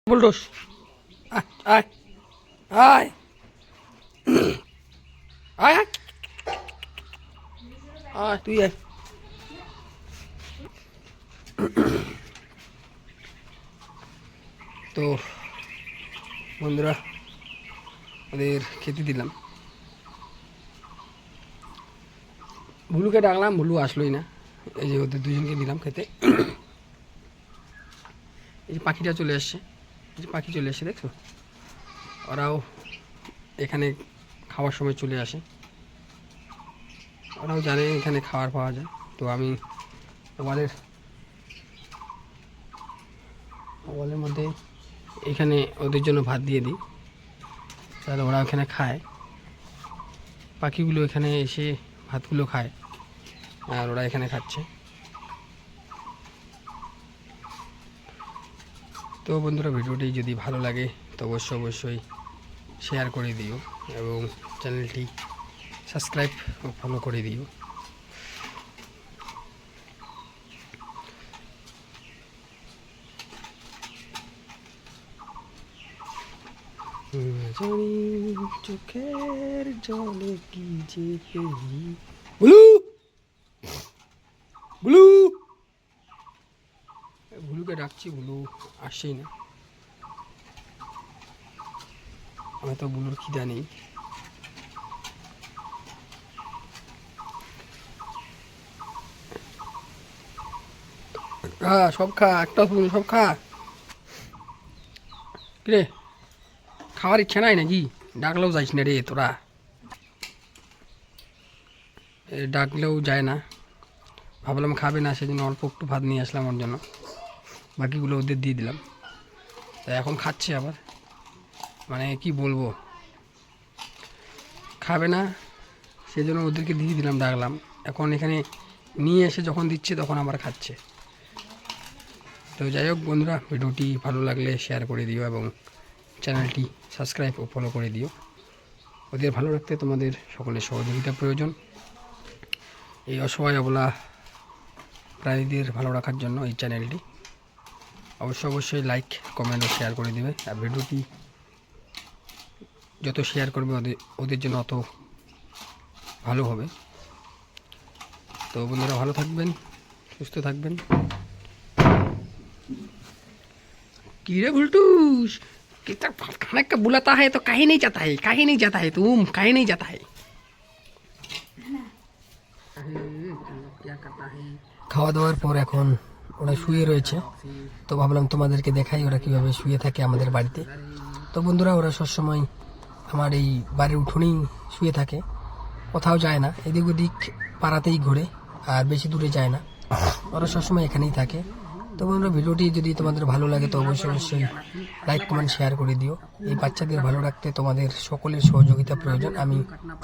বুলডোস আয় আয় আয় আয় আয় তুই আয়। তো বন্ধুরা ওদের খেতে দিলাম, ভুলুকে ডাকলাম, ভুলু আসলোই না। এই যে ওদের দুজনকে দিলাম খেতে। এই যে পাখিটা চলে আসছে, এই যে পাখি চলে এসছে দেখছো, ওরাও এখানে খাওয়ার সময় চলে আসে, ওরাও জানে এখানে খাবার পাওয়া যায়। তো আমি ওয়ালের মধ্যে এখানে ওদের জন্য ভাত দিয়ে দিই, তাহলে ওরা ওখানে খায়, পাখিগুলো এখানে এসে ভাতগুলো খায় আর ওরা এখানে খাচ্ছে। তো বন্ধুরা ভিডিওটি যদি ভালো লাগে তো অবশ্যই শেয়ার করে দিও এবং চ্যানেলটি সাবস্ক্রাইব ও ফলো করে দিও। জানি চোখের জলে কি যে পেরি। বুলু বুলু ভুলুকে ডাকছি, ভুলু আসছেই না, হয়তো বুলুর খিদা নেই। হ্যাঁ সব খা, একটা শুনি সব খা। কিরে খাওয়ার ইচ্ছা নাই নাকি? ডাকলেও যাইস না রে তোরা, ডাকলেও যায় না। ভাবলাম খাবে না, সেজন্য অল্প একটু ভাত নিয়ে আসলাম ওর জন্য, বাকিগুলো ওদের দিয়ে দিলাম। তাই এখন খাচ্ছে আবার, মানে কি বলবো, খাবে না সেজন্য ওদেরকে দিয়ে দিলাম, ডাকলাম। এখন এখানে নিয়ে এসে যখন দিচ্ছে তখন আবার খাচ্ছে। তো যাই হোক বন্ধুরা, ভিডিওটি ভালো লাগলে শেয়ার করে দিও এবং চ্যানেলটি সাবস্ক্রাইব ও ফলো করে দিও। ওদের ভালো রাখতে তোমাদের সকলের সহযোগিতা প্রয়োজন। এই অসহায় অবলা প্রাণীদের ভালো রাখার জন্য এই চ্যানেলটি অবশ্যই লাইক কমেন্ট ও শেয়ার করে দেবে। আর ভিডিওটি যত শেয়ার করবে ওদের জন্য অত ভালো হবে। তো বন্ধুরা ভালো থাকবেন, সুস্থ থাকবেন। कीड़े भुलटूस कितना खाने का बुलाता है तो कहीं नहीं जाता है, कहीं नहीं जाता है, तुम कहीं नहीं जाता है। খাওয়া দাওয়ার পর এখন ওরা শুয়ে রয়েছে, তো ভাবলাম তোমাদেরকে দেখাই ওরা কিভাবে শুয়ে থাকে আমাদের বাড়িতে। তো বন্ধুরা ওরা সবসময় আমার এই বাড়ির উঠোনেই শুয়ে থাকে, কোথাও যায় না, এদিক ওদিক পাড়াতেই ঘোরে আর বেশি দূরে যায় না, ওরা সবসময় এখানেই থাকে। তো বন্ধুরা ভিডিওটি যদি তোমাদের ভালো লাগে তো অবশ্যই লাইক কমেন্ট শেয়ার করে দিও। এই বাচ্চাদের ভালো রাখতে তোমাদের সকলের সহযোগিতা প্রয়োজন। আমি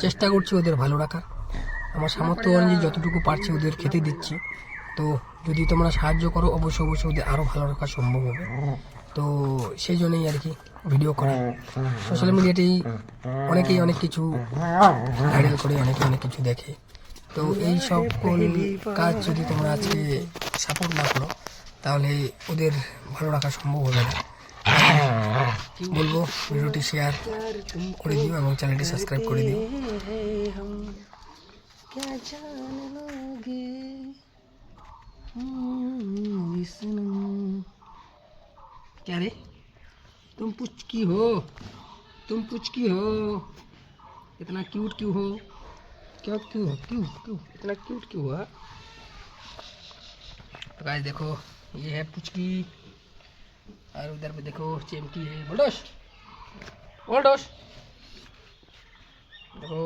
চেষ্টা করছি ওদের ভালো রাখার, আমার সামর্থ্য অনুযায়ী যতটুকু পারছি ওদের খেতে দিচ্ছি। তো যদি তোমরা সাহায্য করো অবশ্যই ওদের আরও ভালো রাখা সম্ভব হবে। তো সেই জন্যই আর কি ভিডিও করা। সোশ্যাল মিডিয়াতেই অনেকেই অনেক কিছু ভাইরাল করে, অনেকে অনেক কিছু দেখে। তো এই সকল কাজ যদি তোমরা আজকে সাপোর্ট না করো তাহলে ওদের ভালো রাখা সম্ভব হবে না। বলবো ভিডিওটি শেয়ার করে দিও এবং চ্যানেলটি সাবস্ক্রাইব করে দিও। क्या रे तुम पुचकी हो, तुम पुचकी हो, इतना क्यूट क्यों हो, क्यों क्यों हो, क्यों क्यों इतना क्यूट क्यों हुआ? तो गाइस देखो ये है पुचकी और उधर पे देखो चिमकी है। बोल्डोस बोल्डोस देखो